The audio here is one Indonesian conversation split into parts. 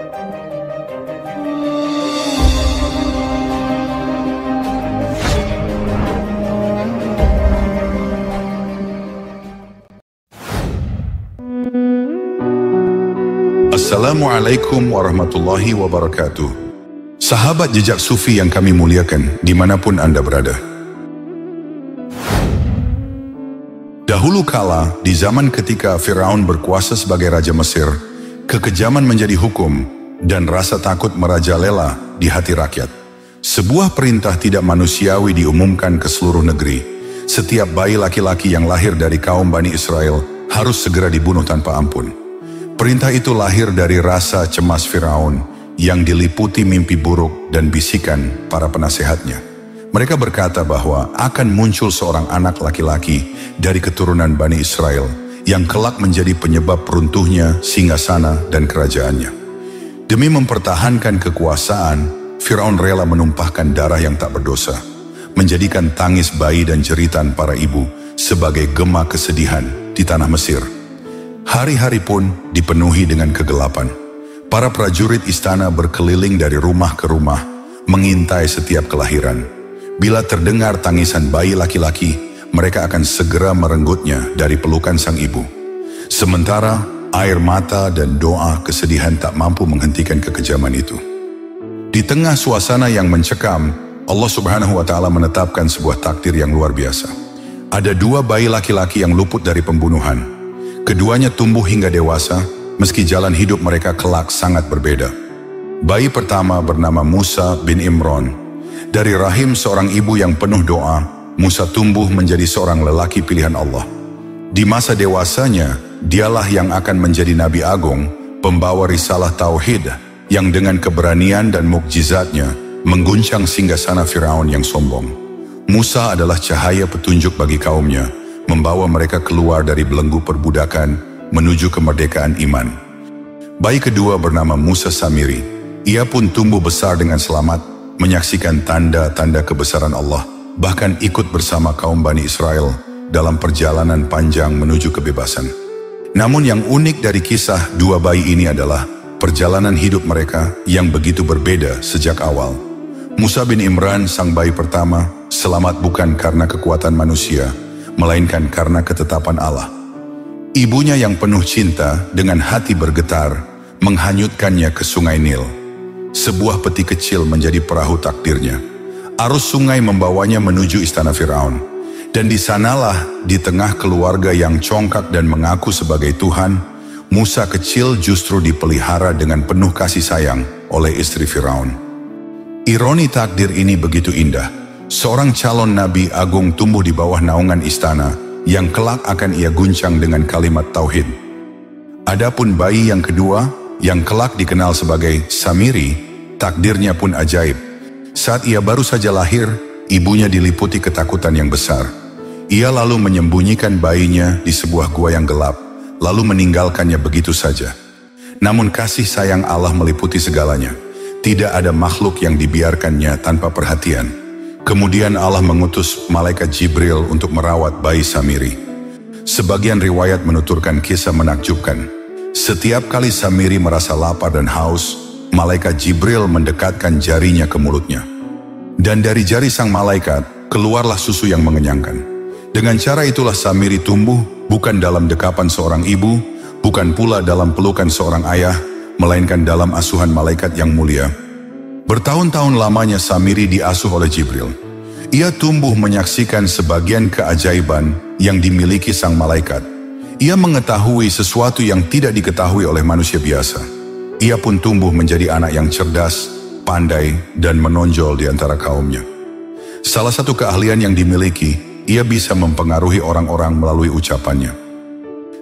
Assalamualaikum warahmatullahi wabarakatuh. Sahabat jejak sufi yang kami muliakan dimanapun Anda berada. Dahulu kala, di zaman ketika Firaun berkuasa sebagai Raja Mesir, kekejaman menjadi hukum dan rasa takut merajalela di hati rakyat. Sebuah perintah tidak manusiawi diumumkan ke seluruh negeri. Setiap bayi laki-laki yang lahir dari kaum Bani Israel harus segera dibunuh tanpa ampun. Perintah itu lahir dari rasa cemas Firaun yang diliputi mimpi buruk dan bisikan para penasehatnya. Mereka berkata bahwa akan muncul seorang anak laki-laki dari keturunan Bani Israel yang kelak menjadi penyebab runtuhnya singgasana dan kerajaannya. Demi mempertahankan kekuasaan, Firaun rela menumpahkan darah yang tak berdosa, menjadikan tangis bayi dan jeritan para ibu sebagai gema kesedihan di tanah Mesir. Hari-hari pun dipenuhi dengan kegelapan. Para prajurit istana berkeliling dari rumah ke rumah, mengintai setiap kelahiran. Bila terdengar tangisan bayi laki-laki, mereka akan segera merenggutnya dari pelukan sang ibu. Sementara air mata dan doa kesedihan tak mampu menghentikan kekejaman itu. Di tengah suasana yang mencekam, Allah Subhanahu wa Ta'ala menetapkan sebuah takdir yang luar biasa. Ada dua bayi laki-laki yang luput dari pembunuhan. Keduanya tumbuh hingga dewasa, meski jalan hidup mereka kelak sangat berbeda. Bayi pertama bernama Musa bin Imran. Dari rahim seorang ibu yang penuh doa, Musa tumbuh menjadi seorang lelaki pilihan Allah. Di masa dewasanya, dialah yang akan menjadi Nabi Agung, pembawa risalah Tauhid, yang dengan keberanian dan mukjizatnya mengguncang singgasana Firaun yang sombong. Musa adalah cahaya petunjuk bagi kaumnya, membawa mereka keluar dari belenggu perbudakan menuju kemerdekaan iman. Bayi kedua bernama Musa Samiri. Ia pun tumbuh besar dengan selamat, menyaksikan tanda-tanda kebesaran Allah, bahkan ikut bersama kaum Bani Israel dalam perjalanan panjang menuju kebebasan. Namun yang unik dari kisah dua bayi ini adalah perjalanan hidup mereka yang begitu berbeda sejak awal. Musa bin Imran, sang bayi pertama, selamat bukan karena kekuatan manusia, melainkan karena ketetapan Allah. Ibunya yang penuh cinta dengan hati bergetar menghanyutkannya ke sungai Nil. Sebuah peti kecil menjadi perahu takdirnya. Arus sungai membawanya menuju istana Firaun. Dan di sanalah, di tengah keluarga yang congkak dan mengaku sebagai Tuhan, Musa kecil justru dipelihara dengan penuh kasih sayang oleh istri Firaun. Ironi takdir ini begitu indah. Seorang calon Nabi Agung tumbuh di bawah naungan istana yang kelak akan ia guncang dengan kalimat Tauhid. Adapun bayi yang kedua, yang kelak dikenal sebagai Samiri, takdirnya pun ajaib. Saat ia baru saja lahir, ibunya diliputi ketakutan yang besar. Ia lalu menyembunyikan bayinya di sebuah gua yang gelap, lalu meninggalkannya begitu saja. Namun kasih sayang Allah meliputi segalanya. Tidak ada makhluk yang dibiarkannya tanpa perhatian. Kemudian Allah mengutus malaikat Jibril untuk merawat bayi Samiri. Sebagian riwayat menuturkan kisah menakjubkan. Setiap kali Samiri merasa lapar dan haus, malaikat Jibril mendekatkan jarinya ke mulutnya. Dan dari jari sang malaikat, keluarlah susu yang mengenyangkan. Dengan cara itulah Samiri tumbuh, bukan dalam dekapan seorang ibu, bukan pula dalam pelukan seorang ayah, melainkan dalam asuhan malaikat yang mulia. Bertahun-tahun lamanya Samiri diasuh oleh Jibril. Ia tumbuh menyaksikan sebagian keajaiban yang dimiliki sang malaikat. Ia mengetahui sesuatu yang tidak diketahui oleh manusia biasa. Ia pun tumbuh menjadi anak yang cerdas, pandai, dan menonjol di antara kaumnya. Salah satu keahlian yang dimiliki, ia bisa mempengaruhi orang-orang melalui ucapannya.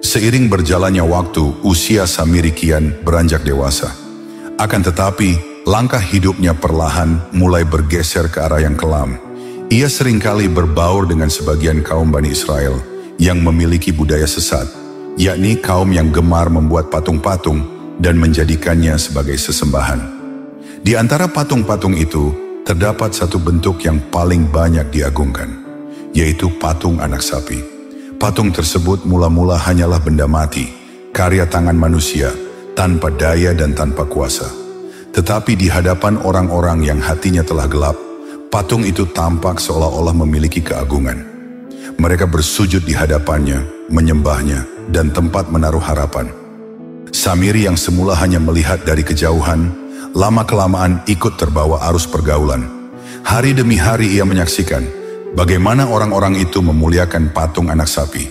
Seiring berjalannya waktu, usia Samiri kian beranjak dewasa. Akan tetapi, langkah hidupnya perlahan mulai bergeser ke arah yang kelam. Ia seringkali berbaur dengan sebagian kaum Bani Israel yang memiliki budaya sesat, yakni kaum yang gemar membuat patung-patung dan menjadikannya sebagai sesembahan. Di antara patung-patung itu, terdapat satu bentuk yang paling banyak diagungkan, yaitu patung anak sapi. Patung tersebut mula-mula hanyalah benda mati, karya tangan manusia, tanpa daya dan tanpa kuasa. Tetapi di hadapan orang-orang yang hatinya telah gelap, patung itu tampak seolah-olah memiliki keagungan. Mereka bersujud di hadapannya, menyembahnya, dan tempat menaruh harapan. Samiri yang semula hanya melihat dari kejauhan, lama-kelamaan ikut terbawa arus pergaulan. Hari demi hari ia menyaksikan bagaimana orang-orang itu memuliakan patung anak sapi.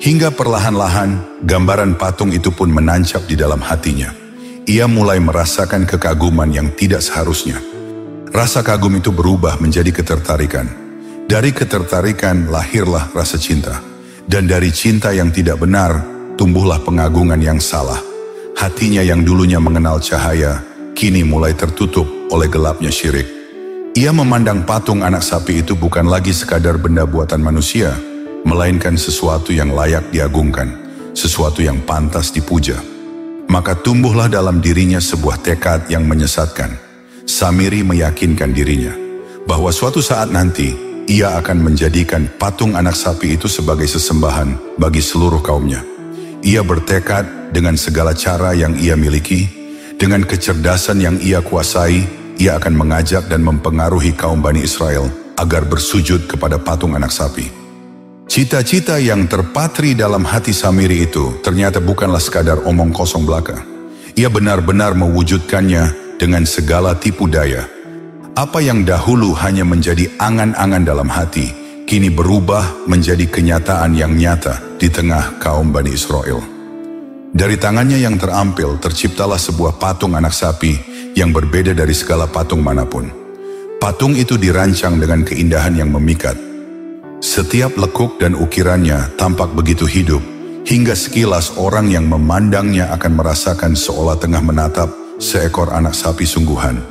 Hingga perlahan-lahan, gambaran patung itu pun menancap di dalam hatinya. Ia mulai merasakan kekaguman yang tidak seharusnya. Rasa kagum itu berubah menjadi ketertarikan. Dari ketertarikan lahirlah rasa cinta. Dan dari cinta yang tidak benar, tumbuhlah pengagungan yang salah. Hatinya yang dulunya mengenal cahaya, kini mulai tertutup oleh gelapnya syirik. Ia memandang patung anak sapi itu bukan lagi sekadar benda buatan manusia, melainkan sesuatu yang layak diagungkan, sesuatu yang pantas dipuja. Maka tumbuhlah dalam dirinya sebuah tekad yang menyesatkan. Samiri meyakinkan dirinya bahwa suatu saat nanti ia akan menjadikan patung anak sapi itu sebagai sesembahan bagi seluruh kaumnya. Ia bertekad dengan segala cara yang ia miliki, dengan kecerdasan yang ia kuasai, ia akan mengajak dan mempengaruhi kaum Bani Israel agar bersujud kepada patung anak sapi. Cita-cita yang terpatri dalam hati Samiri itu ternyata bukanlah sekadar omong kosong belaka. Ia benar-benar mewujudkannya dengan segala tipu daya. Apa yang dahulu hanya menjadi angan-angan dalam hati, kini berubah menjadi kenyataan yang nyata di tengah kaum Bani Israel. Dari tangannya yang terampil terciptalah sebuah patung anak sapi yang berbeda dari segala patung manapun. Patung itu dirancang dengan keindahan yang memikat. Setiap lekuk dan ukirannya tampak begitu hidup, hingga sekilas orang yang memandangnya akan merasakan seolah tengah menatap seekor anak sapi sungguhan.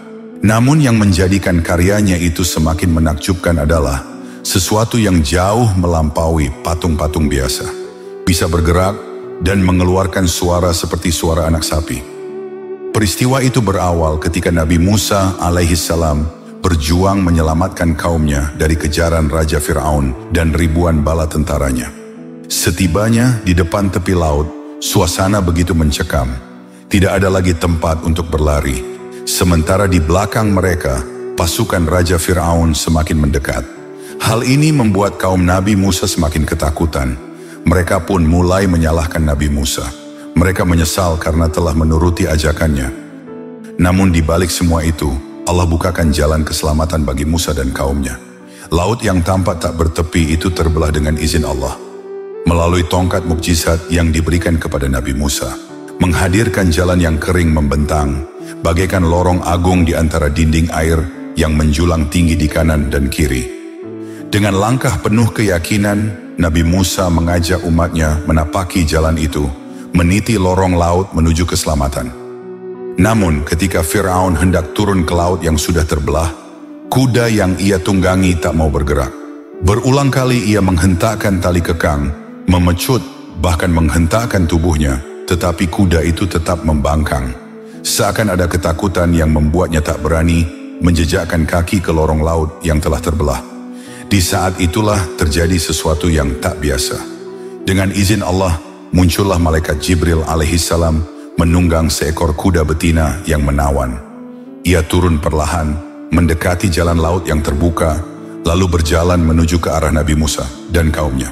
Namun yang menjadikan karyanya itu semakin menakjubkan adalah sesuatu yang jauh melampaui patung-patung biasa. Bisa bergerak dan mengeluarkan suara seperti suara anak sapi. Peristiwa itu berawal ketika Nabi Musa alaihissalam berjuang menyelamatkan kaumnya dari kejaran Raja Fir'aun dan ribuan bala tentaranya. Setibanya di depan tepi laut, suasana begitu mencekam. Tidak ada lagi tempat untuk berlari. Sementara di belakang mereka, pasukan Raja Fir'aun semakin mendekat. Hal ini membuat kaum Nabi Musa semakin ketakutan. Mereka pun mulai menyalahkan Nabi Musa. Mereka menyesal karena telah menuruti ajakannya. Namun di balik semua itu, Allah bukakan jalan keselamatan bagi Musa dan kaumnya. Laut yang tampak tak bertepi itu terbelah dengan izin Allah. Melalui tongkat mukjizat yang diberikan kepada Nabi Musa, menghadirkan jalan yang kering membentang, bagaikan lorong agung di antara dinding air yang menjulang tinggi di kanan dan kiri. Dengan langkah penuh keyakinan, Nabi Musa mengajak umatnya menapaki jalan itu, meniti lorong laut menuju keselamatan. Namun ketika Fir'aun hendak turun ke laut yang sudah terbelah, kuda yang ia tunggangi tak mau bergerak. Berulang kali ia menghentakkan tali kekang, memecut, bahkan menghentakkan tubuhnya, tetapi kuda itu tetap membangkang. Seakan ada ketakutan yang membuatnya tak berani menjejakkan kaki ke lorong laut yang telah terbelah. Di saat itulah terjadi sesuatu yang tak biasa. Dengan izin Allah, muncullah malaikat Jibril alaihissalam menunggang seekor kuda betina yang menawan. Ia turun perlahan, mendekati jalan laut yang terbuka, lalu berjalan menuju ke arah Nabi Musa dan kaumnya.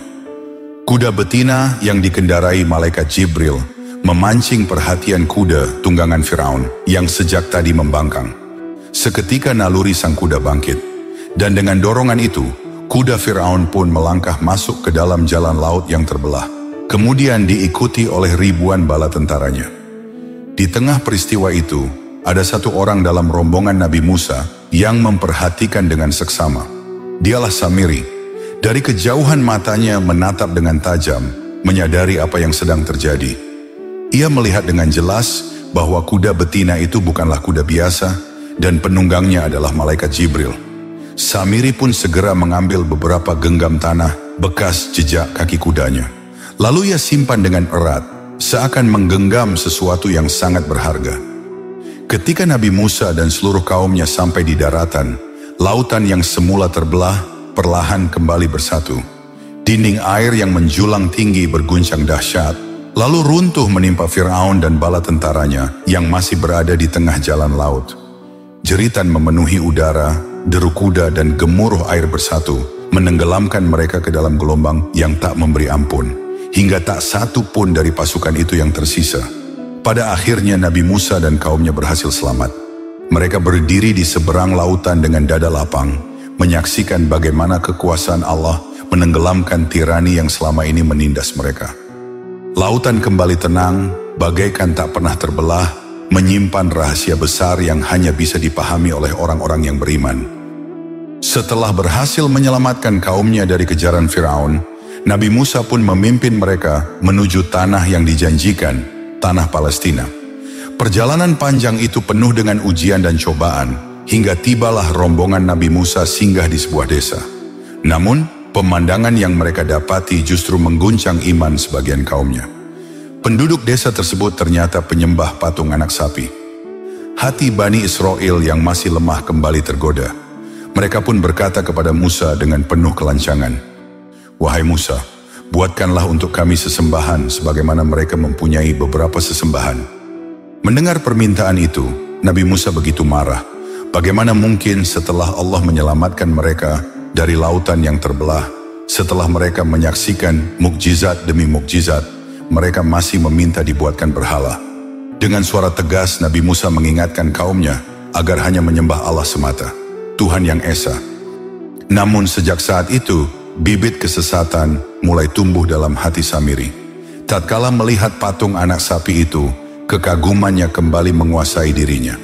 Kuda betina yang dikendarai malaikat Jibril memancing perhatian kuda tunggangan Fir'aun yang sejak tadi membangkang. Seketika naluri sang kuda bangkit, dan dengan dorongan itu, kuda Fir'aun pun melangkah masuk ke dalam jalan laut yang terbelah, kemudian diikuti oleh ribuan bala tentaranya. Di tengah peristiwa itu, ada satu orang dalam rombongan Nabi Musa yang memperhatikan dengan seksama. Dialah Samiri. Dari kejauhan matanya menatap dengan tajam, menyadari apa yang sedang terjadi. Ia melihat dengan jelas bahwa kuda betina itu bukanlah kuda biasa dan penunggangnya adalah malaikat Jibril. Samiri pun segera mengambil beberapa genggam tanah bekas jejak kaki kudanya. Lalu ia simpan dengan erat, seakan menggenggam sesuatu yang sangat berharga. Ketika Nabi Musa dan seluruh kaumnya sampai di daratan, lautan yang semula terbelah perlahan kembali bersatu. Dinding air yang menjulang tinggi berguncang dahsyat, Lalu runtuh menimpa Fir'aun dan bala tentaranya yang masih berada di tengah jalan laut. Jeritan memenuhi udara, deru kuda dan gemuruh air bersatu, menenggelamkan mereka ke dalam gelombang yang tak memberi ampun, hingga tak satu pun dari pasukan itu yang tersisa. Pada akhirnya Nabi Musa dan kaumnya berhasil selamat. Mereka berdiri di seberang lautan dengan dada lapang, menyaksikan bagaimana kekuasaan Allah menenggelamkan tirani yang selama ini menindas mereka. Lautan kembali tenang, bagaikan tak pernah terbelah, menyimpan rahasia besar yang hanya bisa dipahami oleh orang-orang yang beriman. Setelah berhasil menyelamatkan kaumnya dari kejaran Firaun, Nabi Musa pun memimpin mereka menuju tanah yang dijanjikan, tanah Palestina. Perjalanan panjang itu penuh dengan ujian dan cobaan, hingga tibalah rombongan Nabi Musa singgah di sebuah desa. Namun, pemandangan yang mereka dapati justru mengguncang iman sebagian kaumnya. Penduduk desa tersebut ternyata penyembah patung anak sapi. Hati Bani Israel yang masih lemah kembali tergoda. Mereka pun berkata kepada Musa dengan penuh kelancangan, "Wahai Musa, buatkanlah untuk kami sesembahan sebagaimana mereka mempunyai beberapa sesembahan." Mendengar permintaan itu, Nabi Musa begitu marah. Bagaimana mungkin setelah Allah menyelamatkan mereka dari lautan yang terbelah, setelah mereka menyaksikan mukjizat demi mukjizat, mereka masih meminta dibuatkan berhala. Dengan suara tegas Nabi Musa mengingatkan kaumnya agar hanya menyembah Allah semata, Tuhan yang Esa. Namun sejak saat itu, bibit kesesatan mulai tumbuh dalam hati Samiri. Tatkala melihat patung anak sapi itu, kekagumannya kembali menguasai dirinya.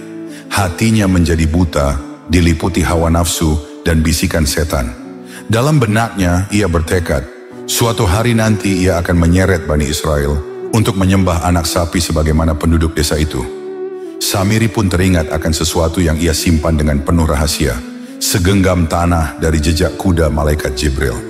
Hatinya menjadi buta, diliputi hawa nafsu dan bisikan setan. Dalam benaknya ia bertekad, suatu hari nanti ia akan menyeret Bani Israel untuk menyembah anak sapi sebagaimana penduduk desa itu. Samiri pun teringat akan sesuatu yang ia simpan dengan penuh rahasia, segenggam tanah dari jejak kuda malaikat Jibril.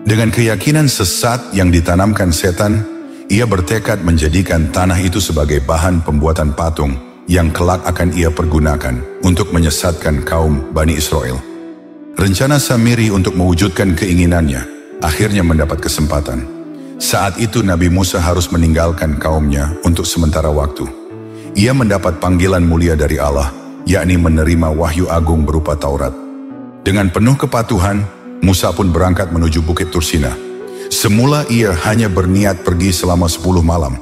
Dengan keyakinan sesat yang ditanamkan setan, ia bertekad menjadikan tanah itu sebagai bahan pembuatan patung yang kelak akan ia pergunakan untuk menyesatkan kaum Bani Israel. Rencana Samiri untuk mewujudkan keinginannya akhirnya mendapat kesempatan. Saat itu Nabi Musa harus meninggalkan kaumnya untuk sementara waktu. Ia mendapat panggilan mulia dari Allah, yakni menerima wahyu agung berupa Taurat. Dengan penuh kepatuhan, Musa pun berangkat menuju Bukit Tursina. Semula ia hanya berniat pergi selama 10 malam.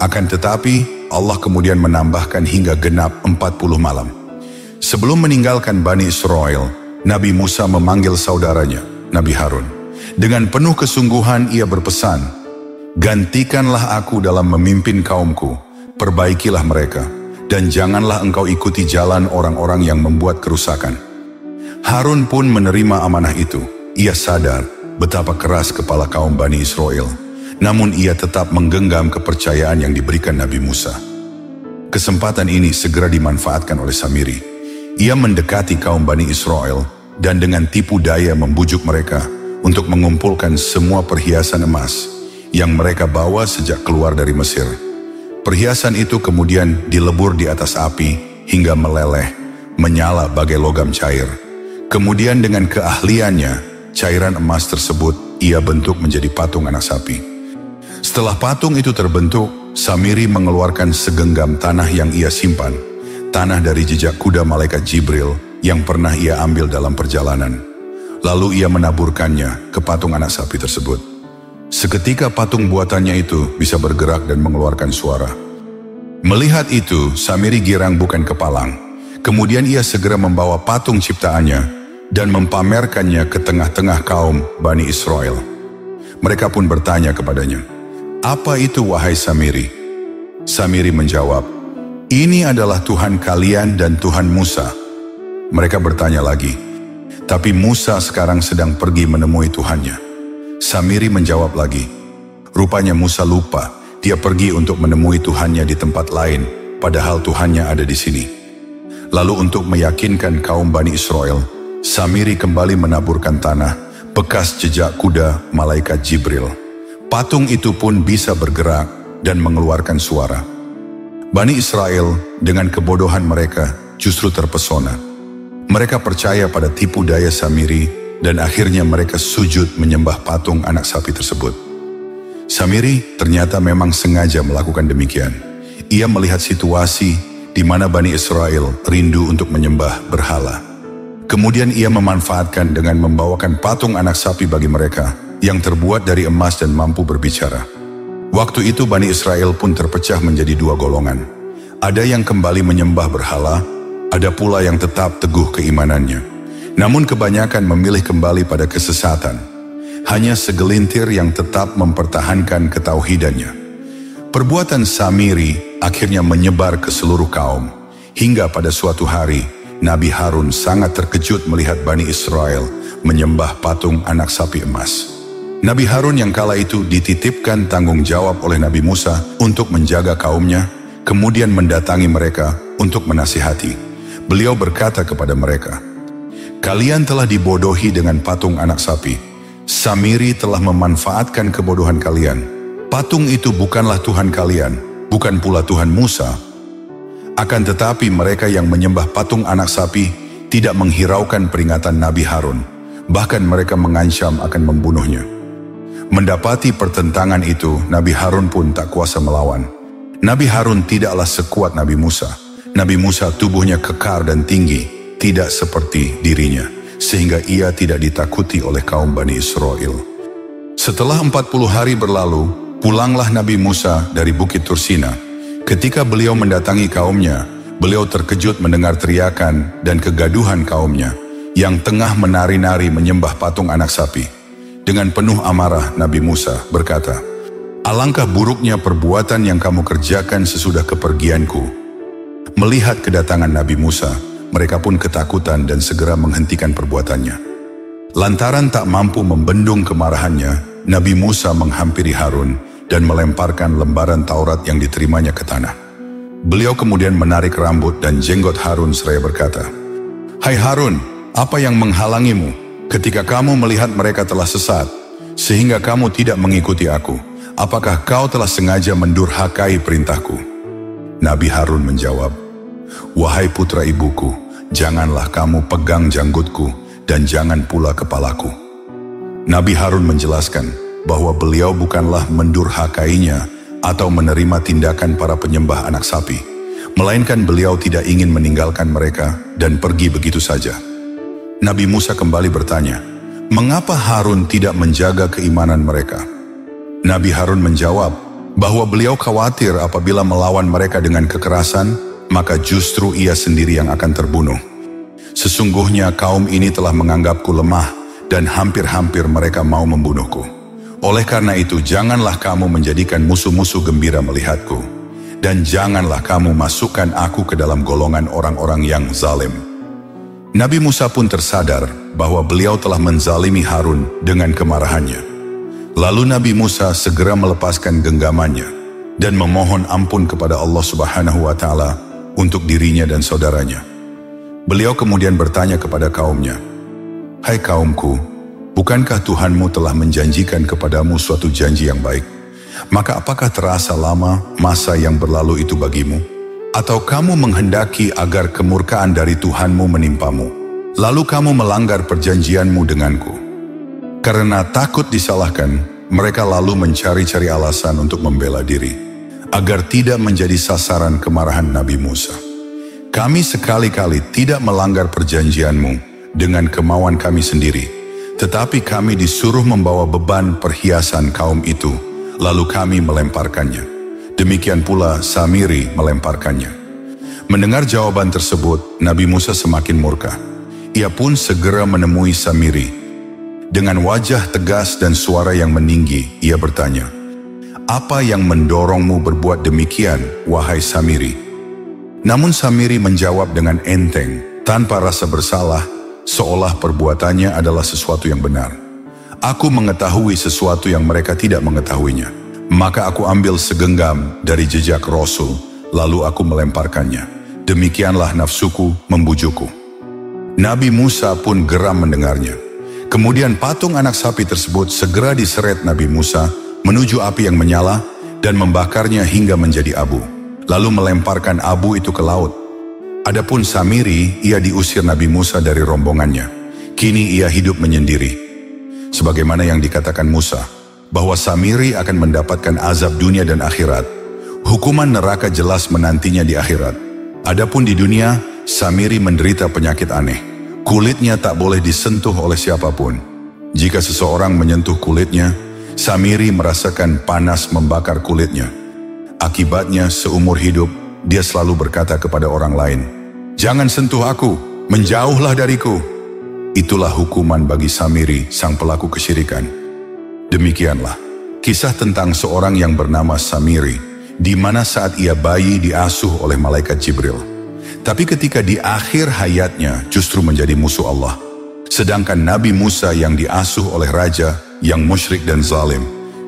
Akan tetapi, Allah kemudian menambahkan hingga genap 40 malam. Sebelum meninggalkan Bani Israel, Nabi Musa memanggil saudaranya, Nabi Harun. Dengan penuh kesungguhan ia berpesan, "Gantikanlah aku dalam memimpin kaumku, perbaikilah mereka, dan janganlah engkau ikuti jalan orang-orang yang membuat kerusakan." Harun pun menerima amanah itu. Ia sadar betapa keras kepala kaum Bani Israel, namun ia tetap menggenggam kepercayaan yang diberikan Nabi Musa. Kesempatan ini segera dimanfaatkan oleh Samiri. Ia mendekati kaum Bani Israel dan dengan tipu daya membujuk mereka untuk mengumpulkan semua perhiasan emas yang mereka bawa sejak keluar dari Mesir. Perhiasan itu kemudian dilebur di atas api hingga meleleh, menyala bagai logam cair. Kemudian dengan keahliannya, cairan emas tersebut ia bentuk menjadi patung anak sapi. Setelah patung itu terbentuk, Samiri mengeluarkan segenggam tanah yang ia simpan, tanah dari jejak kuda malaikat Jibril yang pernah ia ambil dalam perjalanan. Lalu ia menaburkannya ke patung anak sapi tersebut. Seketika patung buatannya itu bisa bergerak dan mengeluarkan suara. Melihat itu, Samiri girang bukan kepalang. Kemudian ia segera membawa patung ciptaannya dan mempamerkannya ke tengah-tengah kaum Bani Israel. Mereka pun bertanya kepadanya, "Apa itu wahai Samiri?" Samiri menjawab, "Ini adalah Tuhan kalian dan Tuhan Musa." Mereka bertanya lagi, "Tapi Musa sekarang sedang pergi menemui Tuhannya." Samiri menjawab lagi, "Rupanya Musa lupa, dia pergi untuk menemui Tuhannya di tempat lain, padahal Tuhannya ada di sini." Lalu untuk meyakinkan kaum Bani Israel, Samiri kembali menaburkan tanah, bekas jejak kuda malaikat Jibril. Patung itu pun bisa bergerak dan mengeluarkan suara. Bani Israel dengan kebodohan mereka justru terpesona. Mereka percaya pada tipu daya Samiri dan akhirnya mereka sujud menyembah patung anak sapi tersebut. Samiri ternyata memang sengaja melakukan demikian. Ia melihat situasi di mana Bani Israel rindu untuk menyembah berhala. Kemudian ia memanfaatkan dengan membawakan patung anak sapi bagi mereka yang terbuat dari emas dan mampu berbicara. Waktu itu Bani Israel pun terpecah menjadi dua golongan. Ada yang kembali menyembah berhala, ada pula yang tetap teguh keimanannya. Namun kebanyakan memilih kembali pada kesesatan. Hanya segelintir yang tetap mempertahankan ketauhidannya. Perbuatan Samiri akhirnya menyebar ke seluruh kaum. Hingga pada suatu hari, Nabi Harun sangat terkejut melihat Bani Israel menyembah patung anak sapi emas. Nabi Harun yang kala itu dititipkan tanggung jawab oleh Nabi Musa untuk menjaga kaumnya, kemudian mendatangi mereka untuk menasihati. Beliau berkata kepada mereka, "Kalian telah dibodohi dengan patung anak sapi. Samiri telah memanfaatkan kebodohan kalian. Patung itu bukanlah Tuhan kalian, bukan pula Tuhan Musa. Akan tetapi mereka yang menyembah patung anak sapi tidak menghiraukan peringatan Nabi Harun. Bahkan mereka mengancam akan membunuhnya." Mendapati pertentangan itu, Nabi Harun pun tak kuasa melawan. Nabi Harun tidaklah sekuat Nabi Musa. Nabi Musa tubuhnya kekar dan tinggi, tidak seperti dirinya, sehingga ia tidak ditakuti oleh kaum Bani Israel. Setelah 40 hari berlalu, pulanglah Nabi Musa dari Bukit Tursina. Ketika beliau mendatangi kaumnya, beliau terkejut mendengar teriakan dan kegaduhan kaumnya yang tengah menari-nari menyembah patung anak sapi. Dengan penuh amarah, Nabi Musa berkata, "Alangkah buruknya perbuatan yang kamu kerjakan sesudah kepergianku." Melihat kedatangan Nabi Musa, mereka pun ketakutan dan segera menghentikan perbuatannya. Lantaran tak mampu membendung kemarahannya, Nabi Musa menghampiri Harun dan melemparkan lembaran Taurat yang diterimanya ke tanah. Beliau kemudian menarik rambut dan jenggot Harun seraya berkata, "Hai Harun, apa yang menghalangimu ketika kamu melihat mereka telah sesat, sehingga kamu tidak mengikuti aku? Apakah kau telah sengaja mendurhakai perintahku?" Nabi Harun menjawab, "Wahai putra ibuku, janganlah kamu pegang janggutku dan jangan pula kepalaku." Nabi Harun menjelaskan bahwa beliau bukanlah mendurhakainya atau menerima tindakan para penyembah anak sapi, melainkan beliau tidak ingin meninggalkan mereka dan pergi begitu saja. Nabi Musa kembali bertanya, "Mengapa Harun tidak menjaga keimanan mereka?" Nabi Harun menjawab bahwa beliau khawatir apabila melawan mereka dengan kekerasan, maka justru ia sendiri yang akan terbunuh. "Sesungguhnya kaum ini telah menganggapku lemah dan hampir-hampir mereka mau membunuhku. Oleh karena itu, janganlah kamu menjadikan musuh-musuh gembira melihatku, dan janganlah kamu masukkan aku ke dalam golongan orang-orang yang zalim." Nabi Musa pun tersadar bahwa beliau telah menzalimi Harun dengan kemarahannya. Lalu Nabi Musa segera melepaskan genggamannya dan memohon ampun kepada Allah Subhanahu wa Ta'ala untuk dirinya dan saudaranya. Beliau kemudian bertanya kepada kaumnya, "Hai kaumku, bukankah Tuhanmu telah menjanjikan kepadamu suatu janji yang baik? Maka apakah terasa lama masa yang berlalu itu bagimu? Atau kamu menghendaki agar kemurkaan dari Tuhanmu menimpamu, lalu kamu melanggar perjanjianmu denganku?" Karena takut disalahkan, mereka lalu mencari-cari alasan untuk membela diri, agar tidak menjadi sasaran kemarahan Nabi Musa. "Kami sekali-kali tidak melanggar perjanjianmu dengan kemauan kami sendiri, tetapi kami disuruh membawa beban perhiasan kaum itu, lalu kami melemparkannya. Demikian pula Samiri melemparkannya." Mendengar jawaban tersebut, Nabi Musa semakin murka. Ia pun segera menemui Samiri. Dengan wajah tegas dan suara yang meninggi, ia bertanya, "Apa yang mendorongmu berbuat demikian, wahai Samiri?" Namun Samiri menjawab dengan enteng, tanpa rasa bersalah, seolah perbuatannya adalah sesuatu yang benar. "Aku mengetahui sesuatu yang mereka tidak mengetahuinya. Maka aku ambil segenggam dari jejak Rasul, lalu aku melemparkannya. Demikianlah nafsuku membujukku." Nabi Musa pun geram mendengarnya. Kemudian patung anak sapi tersebut segera diseret Nabi Musa menuju api yang menyala dan membakarnya hingga menjadi abu, lalu melemparkan abu itu ke laut. Adapun Samiri, ia diusir Nabi Musa dari rombongannya. Kini ia hidup menyendiri. Sebagaimana yang dikatakan Musa, bahwa Samiri akan mendapatkan azab dunia dan akhirat. Hukuman neraka jelas menantinya di akhirat. Adapun di dunia, Samiri menderita penyakit aneh. Kulitnya tak boleh disentuh oleh siapapun. Jika seseorang menyentuh kulitnya, Samiri merasakan panas membakar kulitnya. Akibatnya seumur hidup, dia selalu berkata kepada orang lain, "Jangan sentuh aku, menjauhlah dariku." Itulah hukuman bagi Samiri, sang pelaku kesyirikan. Demikianlah kisah tentang seorang yang bernama Samiri, di mana saat ia bayi diasuh oleh malaikat Jibril. Tapi ketika di akhir hayatnya justru menjadi musuh Allah. Sedangkan Nabi Musa yang diasuh oleh raja yang musyrik dan zalim,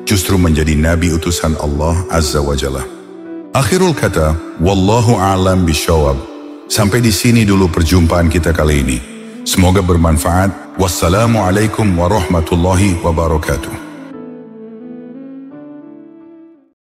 justru menjadi Nabi utusan Allah Azza wa Jalla. Akhirul kata, wallahu a'lam bishawab. Sampai di sini dulu perjumpaan kita kali ini. Semoga bermanfaat. Wassalamualaikum warahmatullahi wabarakatuh.